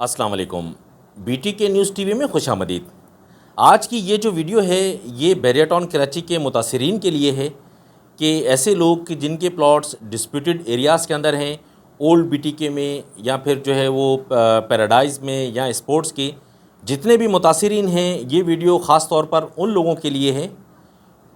अस्सलाम वालेकुम। BTK news TV में खुशामदीद। आज की ये जो वीडियो है ये बैरिया टाउन कराची के मुतासिरीन के लिए है कि ऐसे लोग कि जिनके प्लॉट्स डिस्प्यूटेड एरियाज़ के अंदर हैं, ओल्ड BTK में या फिर जो है वो पैराडाइज़ में या स्पोर्ट्स के जितने भी मुतासिरीन हैं, ये वीडियो ख़ास तौर पर उन लोगों के लिए है।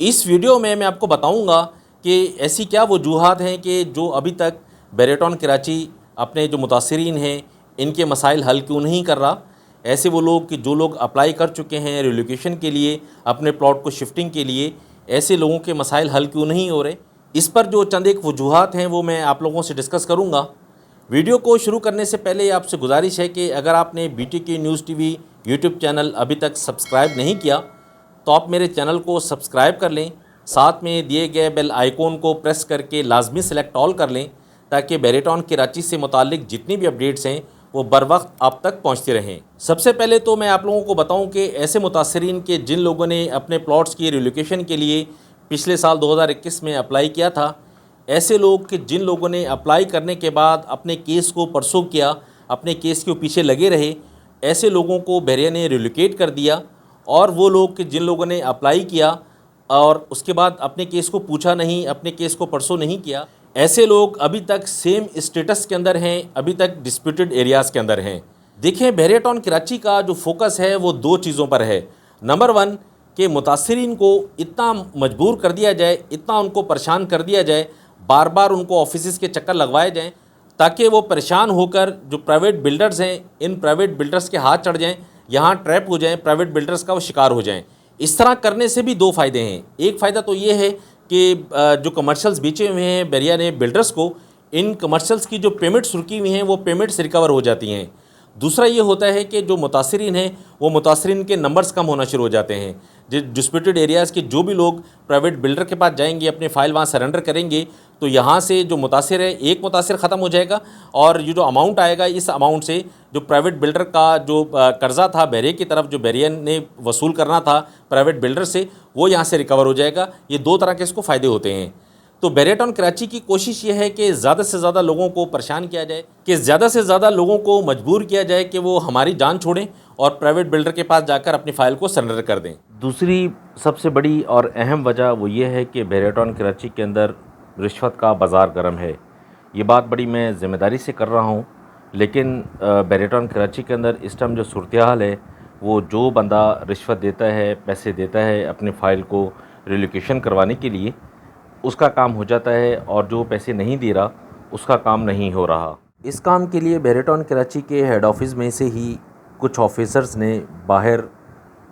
इस वीडियो में मैं आपको बताऊंगा कि ऐसी क्या वजूहात हैं कि जो अभी तक बैरिया टाउन कराची अपने जो मुतासिरीन हैं इनके मसाइल हल क्यों नहीं कर रहा। ऐसे वो लोग कि जो लोग अप्लाई कर चुके हैं रिलोकेशन के लिए, अपने प्लॉट को शिफ्टिंग के लिए, ऐसे लोगों के मसाइल हल क्यों नहीं हो रहे। इस पर जो चंद एक वजूहात हैं वो मैं आप लोगों से डिस्कस करूँगा। वीडियो को शुरू करने से पहले आपसे गुजारिश है कि अगर आपने BTK news TV YouTube channel अभी तक सब्सक्राइब नहीं किया तो आप मेरे चैनल को सब्सक्राइब कर लें, साथ में दिए गए बेल आइकॉन को प्रेस करके लाजमी सेलेक्ट ऑल कर लें ताकि बैरिया टाउन कराची से मुताल्लिक जितनी भी अपडेट्स हैं वो बर वक्त आप तक पहुंचते रहें। सबसे पहले तो मैं आप लोगों को बताऊं कि ऐसे मुतासिरीन के जिन लोगों ने अपने प्लॉट्स की रिलोकेशन के लिए पिछले साल 2021 में अप्लाई किया था, ऐसे लोग कि जिन लोगों ने अप्लाई करने के बाद अपने केस को परसों किया, अपने केस के पीछे लगे रहे, ऐसे लोगों को बैरिया ने रिलोकेट कर दिया। और वो लोग कि जिन लोगों ने अप्लाई किया और उसके बाद अपने केस को पूछा नहीं, अपने केस को परसों नहीं किया, ऐसे लोग अभी तक सेम स्टेटस के अंदर हैं, अभी तक डिस्प्यूटेड एरियाज़ के अंदर हैं। देखें, बैरिया टाउन कराची का जो फोकस है वो दो चीज़ों पर है। नंबर वन कि मुतासिरीन को इतना मजबूर कर दिया जाए, इतना उनको परेशान कर दिया जाए, बार बार उनको ऑफिस के चक्कर लगवाए जाएँ ताकि वो परेशान होकर जो प्राइवेट बिल्डर्स हैं इन प्राइवेट बिल्डर्स के हाथ चढ़ जाएँ, यहाँ ट्रैप हो जाएँ, प्राइवेट बिल्डर्स का वो शिकार हो जाएँ। इस तरह करने से भी दो फ़ायदे हैं। एक फ़ायदा तो ये है कि जो कमर्शियल्स बेचे हुए हैं बैरिया ने बिल्डर्स को, इन कमर्शियल्स की जो पेमेंट्स रुकी हुई हैं वो पेमेंट्स रिकवर हो जाती हैं। दूसरा ये होता है कि जो मुतासिरीन हैं वो मुतासिरीन के नंबर्स कम होना शुरू हो जाते हैं। डिस्प्यूटेड एरियाज़ के जो भी लोग प्राइवेट बिल्डर के पास जाएंगे, अपनी फ़ाइल वहाँ सरेंडर करेंगे, तो यहाँ से जो मुतासिर है एक मुतासिर ख़त्म हो जाएगा और ये जो अमाउंट आएगा इस अमाउंट से जो प्राइवेट बिल्डर का जो कर्ज़ा था बैरिया की तरफ, जो बैरिया ने वसूल करना था प्राइवेट बिल्डर से, वो यहाँ से रिकवर हो जाएगा। ये दो तरह के इसको फ़ायदे होते हैं। तो बैरिया टाउन कराची की कोशिश ये है कि ज़्यादा से ज़्यादा लोगों को परेशान किया जाए, कि ज़्यादा से ज़्यादा लोगों को मजबूर किया जाए कि वो हमारी जान छोड़ें और प्राइवेट बिल्डर के पास जाकर अपनी फ़ाइल को सरेंडर कर दें। दूसरी सबसे बड़ी और अहम वजह वो ये है कि बैरिया टाउन कराची के अंदर रिश्वत का बाज़ार गर्म है। ये बात बड़ी मैं ज़िम्मेदारी से कर रहा हूँ, लेकिन बैरिया टाउन कराची के अंदर इस टाइम जो सूरत हाल है वो जो बंदा रिश्वत देता है, पैसे देता है अपनी फ़ाइल को रिलोकेशन करवाने के लिए, उसका काम हो जाता है और जो पैसे नहीं दे रहा उसका काम नहीं हो रहा। इस काम के लिए बैरिया टाउन कराची के हेड ऑफिस में से ही कुछ ऑफिसर्स ने बाहर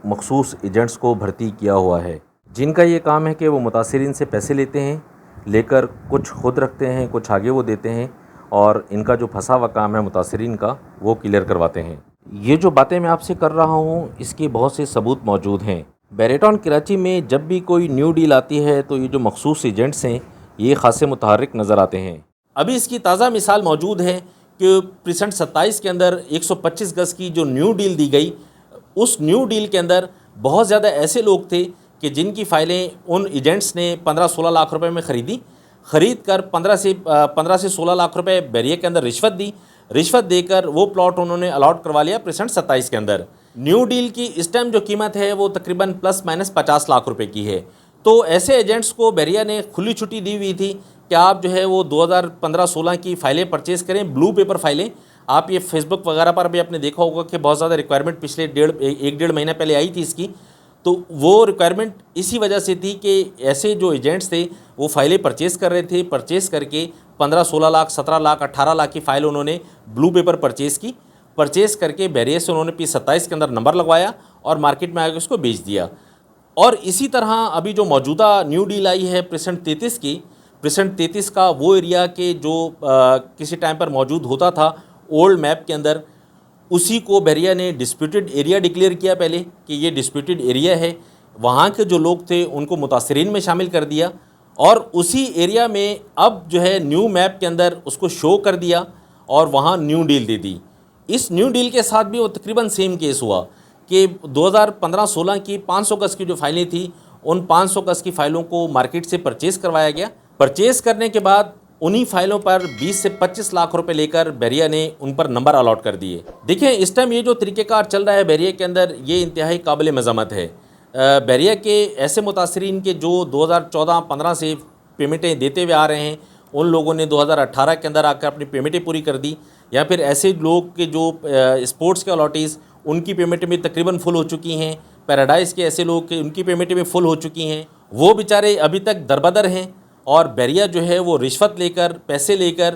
मखसूस एजेंट्स को भर्ती किया हुआ है, जिनका ये काम है कि वो मुतासिरीन से पैसे लेते हैं, लेकर कुछ खुद रखते हैं, कुछ आगे वो देते हैं और इनका जो फंसा हुआ काम है मुतासिरीन का वो क्लियर करवाते हैं। ये जो बातें मैं आपसे कर रहा हूँ इसके बहुत से सबूत मौजूद हैं। बैरिया टाउन कराची में जब भी कोई न्यू डील आती है तो ये जो मखसूस एजेंट्स हैं ये खासे मुतहर्रिक नज़र आते हैं। अभी इसकी ताज़ा मिसाल मौजूद है कि प्रीसेंट 27 के अंदर 125 गज़ की जो न्यू डील दी गई, उस न्यू डील के अंदर बहुत ज़्यादा ऐसे लोग थे कि जिनकी फ़ाइलें उन एजेंट्स ने 15-16 लाख रुपए में ख़रीद कर 15 से 16 लाख रुपए बैरिया के अंदर रिश्वत देकर वो प्लॉट उन्होंने अलॉट करवा लिया प्रीसेंट 27 के अंदर। न्यू डील की इस टाइम जो कीमत है वो तकरीबन प्लस माइनस 50 लाख रुपए की है। तो ऐसे एजेंट्स को बैरिया ने खुली छुट्टी दी हुई थी कि आप जो है वो 2015-16 की फ़ाइलें परचेज़ करें, ब्लू पेपर फ़ाइलें। आप ये फेसबुक वगैरह पर भी आपने देखा होगा कि बहुत ज़्यादा रिक्वायरमेंट पिछले एक डेढ़ महीना पहले आई थी इसकी। तो वो रिक्वायरमेंट इसी वजह से थी कि ऐसे जो एजेंट्स थे वो फ़ाइलें परचेज़ कर रहे थे, परचेज़ करके 15-16 लाख, 17 लाख, 18 लाख की फ़ाइल उन्होंने ब्लू पेपर परचेज़ करके बैरिया से उन्होंने P27 के अंदर नंबर लगवाया और मार्केट में आकर उसको बेच दिया। और इसी तरह अभी जो मौजूदा न्यू डील आई है प्रीसेंट 33 की, प्रीसेंट 33 का वो एरिया के जो किसी टाइम पर मौजूद होता था ओल्ड मैप के अंदर, उसी को बैरिया ने डिस्प्यूटेड एरिया डिक्लेयर किया पहले कि ये डिस्प्यूटेड एरिया है। वहाँ के जो लोग थे उनको मुतासिरीन में शामिल कर दिया और उसी एरिया में अब जो है न्यू मैप के अंदर उसको शो कर दिया और वहाँ न्यू डील दे दी। इस न्यू डील के साथ भी वो तकरीबन सेम केस हुआ कि 2015-16 की 500 गज़ की जो फाइलें थी उन 500 गज़ की फ़ाइलों को मार्केट से परचेज़ करवाया गया। परचेज़ करने के बाद उन्हीं फाइलों पर 20 से 25 लाख रुपए लेकर बहरिया ने उन पर नंबर अलॉट कर दिए। देखिए इस टाइम ये जो तरीक़ेकार चल रहा है बहरिया के अंदर, ये इंतहाई काबिल मज़म्मत है। बहरिया के ऐसे मुतासरीन के जो 2014-15 से पेमेंटें देते हुए आ रहे हैं, उन लोगों ने 2018 के अंदर आकर अपनी पेमेंटें पूरी कर दी, या फिर ऐसे लोग के जो स्पोर्ट्स के अलॉटीज़ उनकी पेमेंटें भी तकरीबन फुल हो चुकी हैं, पैराडाइज़ के ऐसे लोग के उनकी पेमेंटें भी फुल हो चुकी हैं, वो बेचारे अभी तक दरबदर हैं। और बहरिया जो है वो रिश्वत लेकर, पैसे लेकर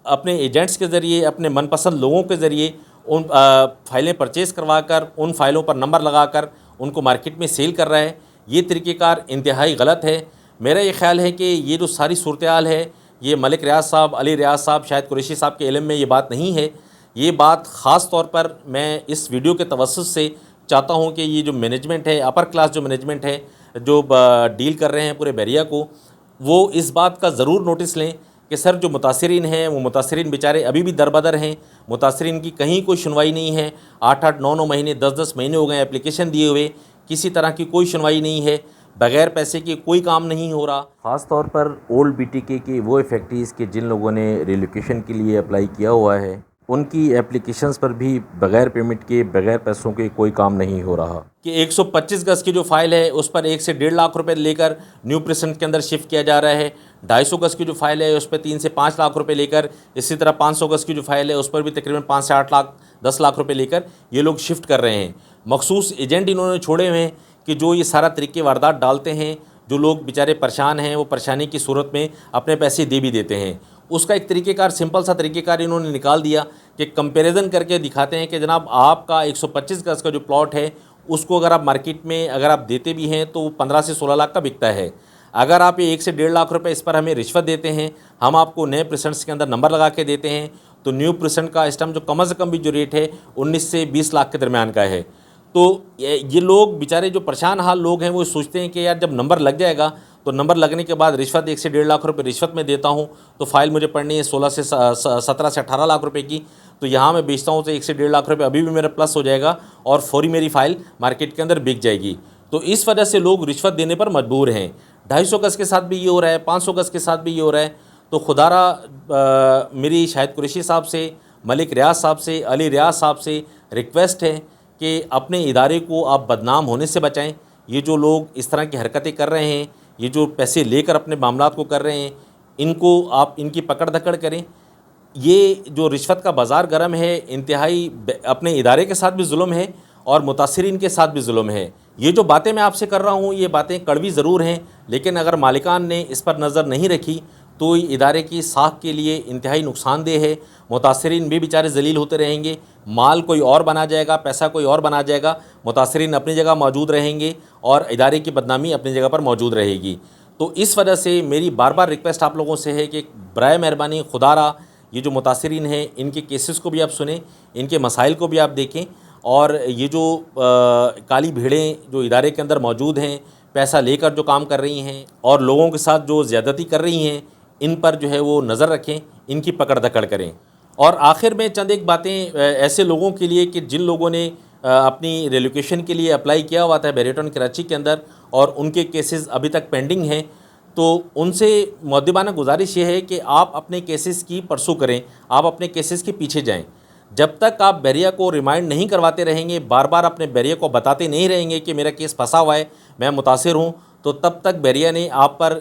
अपने एजेंट्स के ज़रिए, अपने मनपसंद लोगों के ज़रिए उन फ़ाइलें परचेज़ करवा कर, उन फ़ाइलों पर नंबर लगाकर उनको मार्केट में सेल कर रहा है। ये तरीक़ेकार इंतहाई गलत है। मेरा ये ख़्याल है कि ये जो सारी सूरत-ए-हाल है, ये मलिक रियाज साहब, अली रियाज साहब, शाहिद कुरैशी साहब के इल्म में ये बात नहीं है। ये बात ख़ास तौर पर मैं इस वीडियो के तवस्सुत से चाहता हूँ कि ये जो मैनेजमेंट है, अपर क्लास जो मैनेजमेंट है, जो डील कर रहे हैं पूरे बहरिया को, वो इस बात का ज़रूर नोटिस लें कि सर जो मुतासरीन हैं, वो मुतासरीन बेचारे अभी भी दरबदर हैं। मुतासरीन की कहीं कोई सुनवाई नहीं है। 8-8, 9-9 महीने, 10-10 महीने हो गए एप्लीकेशन दिए हुए, किसी तरह की कोई सुनवाई नहीं है। बग़ैर पैसे के कोई काम नहीं हो रहा। ख़ास तौर पर ओल्ड बीटीके के वो फैक्ट्रीज़ के जिन लोगों ने रिलोकेशन के लिए अप्लाई किया हुआ है, उनकी एप्लीकेशंस पर भी बग़ैर पेमेंट के, बग़ैर पैसों के कोई काम नहीं हो रहा। कि 125 गज़ की जो फ़ाइल है उस पर 1 से 1.5 लाख रुपए लेकर न्यू प्रेसेंट के अंदर शिफ्ट किया जा रहा है। 250 गज़ की जो फ़ाइल है उस पर 3 से 5 लाख रुपए लेकर, इसी तरह 500 गज़ की जो फ़ाइल है उस पर भी तकरीबन 5 से 8 लाख, 10 लाख रुपए लेकर ये लोग शिफ्ट कर रहे हैं। मखसूस एजेंट इन्होंने छोड़े हुए हैं कि जो ये सारा तरीक़े वारदात डालते हैं। जो लोग बेचारे परेशान हैं, वो परेशानी की सूरत में अपने पैसे दे भी देते हैं। उसका एक तरीक़ेकार, सिंपल सा तरीक़ेकार इन्होंने निकाल दिया कि कंपैरिजन करके दिखाते हैं कि जनाब आपका 125 गज़ का जो प्लॉट है उसको अगर आप मार्केट में अगर आप देते भी हैं तो 15 से 16 लाख का बिकता है। अगर आप ये 1 से 1.5 लाख रुपए इस पर हमें रिश्वत देते हैं, हम आपको नए प्रेसेंट्स के अंदर नंबर लगा के देते हैं, तो न्यू प्रेसेंट का इस टाइम जो कम से कम भी जो रेट है 19 से 20 लाख के दरमियान का है। तो ये लोग बेचारे जो परेशान हाल लोग हैं वो सोचते हैं कि यार जब नंबर लग जाएगा तो नंबर लगने के बाद रिश्वत 1 से 1.5 लाख रुपए रिश्वत में देता हूँ, तो फ़ाइल मुझे पड़नी है 17 से 18 लाख रुपए की, तो यहाँ मैं बेचता हूँ तो 1 से 1.5 लाख रुपए अभी भी मेरा प्लस हो जाएगा और फौरी मेरी फ़ाइल मार्केट के अंदर बिक जाएगी। तो इस वजह से लोग रिश्वत देने पर मजबूर हैं। 250 गज़ के साथ भी ये हो रहा है, 500 गज़ के साथ भी ये हो रहा है। तो खुदारा मेरी शाहिद कुरैशी साहब से, मलिक रियाज साहब से, अली रियाज साहब से रिक्वेस्ट है कि अपने इदारे को आप बदनाम होने से बचाएं। ये जो लोग इस तरह की हरकतें कर रहे हैं, ये जो पैसे लेकर अपने मामलात को कर रहे हैं, इनको आप इनकी पकड़ धकड़ करें। ये जो रिश्वत का बाज़ार गर्म है, इंतहाई अपने इदारे के साथ भी जुल्म है और मुतासरीन के साथ भी जुल्म है। ये जो बातें मैं आपसे कर रहा हूँ, ये बातें कड़वी ज़रूर हैं, लेकिन अगर मालिकान ने इस पर नज़र नहीं रखी तो इदारे की साख के लिए इंतहाई नुकसानदेह है। मुतासरीन भी बेचारे ज़लील होते रहेंगे, माल कोई और बना जाएगा, पैसा कोई और बना जाएगा, मुतासरीन अपनी जगह मौजूद रहेंगे और इदारे की बदनामी अपनी जगह पर मौजूद रहेगी। तो इस वजह से मेरी बार बार रिक्वेस्ट आप लोगों से है कि बराए मेहरबानी खुदारा ये जो मुतासरीन हैं इनके केसेस को भी आप सुनें, इनके मसाइल को भी आप देखें, और ये जो काली भीड़ें जो इदारे के अंदर मौजूद हैं, पैसा लेकर जो काम कर रही हैं और लोगों के साथ जो ज़्यादती कर रही हैं, इन पर जो है वो नज़र रखें, इनकी पकड़ धकड़ करें। और आखिर में चंद एक बातें ऐसे लोगों के लिए कि जिन लोगों ने अपनी रिलोकेशन के लिए अप्लाई किया हुआ था बैरियटॉन कराची के अंदर और उनके केसेस अभी तक पेंडिंग हैं, तो उनसे मुअद्दिबाना गुजारिश ये है कि आप अपने केसेस की परसू करें, आप अपने केसेस के पीछे जाएं। जब तक आप बहरिया को रिमाइंड नहीं करवाते रहेंगे, बार बार अपने बहरिया को बताते नहीं रहेंगे कि मेरा केस फंसा हुआ है, मैं मुतासिर हूँ, तो तब तक बहरिया ने आप पर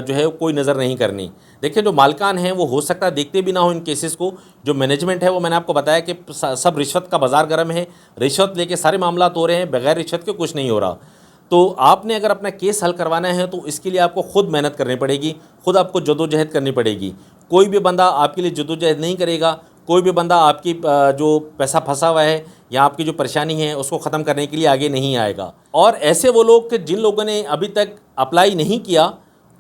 जो है कोई नज़र नहीं करनी। देखिए जो मालकान हैं वो हो सकता है देखते भी ना हो इन केसेस को। जो मैनेजमेंट है वो मैंने आपको बताया कि सब रिश्वत का बाज़ार गर्म है, रिश्वत लेके सारे मामलात हो रहे हैं, बगैर रिश्वत के कुछ नहीं हो रहा। तो आपने अगर अपना केस हल करवाना है तो इसके लिए आपको ख़ुद मेहनत करनी पड़ेगी, ख़ुद आपको जदोजहद करनी पड़ेगी। कोई भी बंदा आपके लिए जदोजहद नहीं करेगा, कोई भी बंदा आपकी जो पैसा फंसा हुआ है या आपकी जो परेशानी है उसको ख़त्म करने के लिए आगे नहीं आएगा। और ऐसे वो लोग कि जिन लोगों ने अभी तक अप्लाई नहीं किया,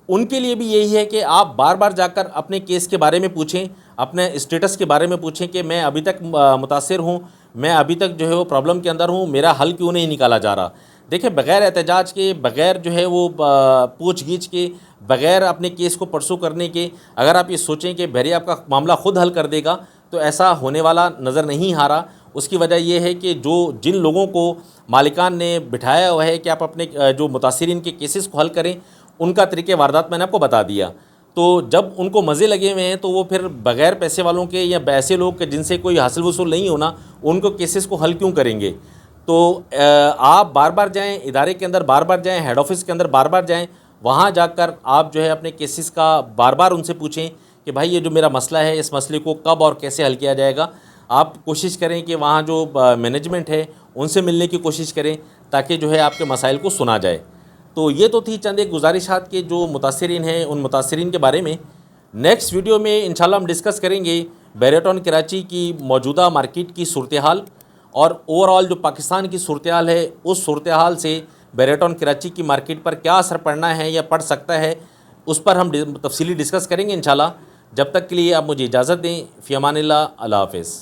उनके लिए भी यही है कि आप बार बार जाकर अपने केस के बारे में पूछें, अपने स्टेटस के बारे में पूछें कि मैं अभी तक मुतासिर हूँ, मैं अभी तक जो है वो प्रॉब्लम के अंदर हूँ, मेरा हल क्यों नहीं निकाला जा रहा। देखिए बग़ैर एहतजाज के, बग़ैर जो है वो पूछ गीछ के, बग़ैर अपने केस को परसू करने के अगर आप ये सोचें कि बहरिया आपका मामला ख़ुद हल कर देगा तो ऐसा होने वाला नज़र नहीं आ रहा। उसकी वजह यह है कि जिन लोगों को मालिकान ने बिठाया हुआ है कि आप अपने जो मुतासिरीन के केसेस को हल करें, उनका तरीक़े वारदात मैंने आपको बता दिया। तो जब उनको मज़े लगे हुए हैं तो वो फिर बग़ैर पैसे वालों के या ऐसे लोग के जिनसे कोई हासिल वसूल नहीं होना, उनको केसेस को हल क्यों करेंगे। तो आप बार बार जाएं इदारे के अंदर, बार बार जाएं हेड ऑफिस के अंदर, बार बार जाएं, वहाँ जाकर आप जो है अपने केसेस का बार बार उनसे पूछें कि भाई ये जो मेरा मसला है, इस मसले को कब और कैसे हल किया जाएगा। आप कोशिश करें कि वहाँ जो मैनेजमेंट है उनसे मिलने की कोशिश करें ताकि जो है आपके मसाइल को सुना जाए। तो ये तो थी चंद एक गुजारिशात के जो मुतासरीन हैं उन मुतासरीन के बारे में। नेक्स्ट वीडियो में इंशाल्लाह हम डिस्कस करेंगे बैरियटॉन कराची की मौजूदा मार्केट की सूरत हाल और ओवरऑल जो पाकिस्तान की सूरत हाल है, उस सूरत हाल से बैरियटॉन कराची की मार्केट पर क्या असर पड़ना है या पड़ सकता है, उस पर हम तफसीली डिस्कस करेंगे इंशाल्लाह। जब तक के लिए आप मुझे इजाज़त दें। फ़ी अमानिल्लाह, अल्लाह हाफ़िज़।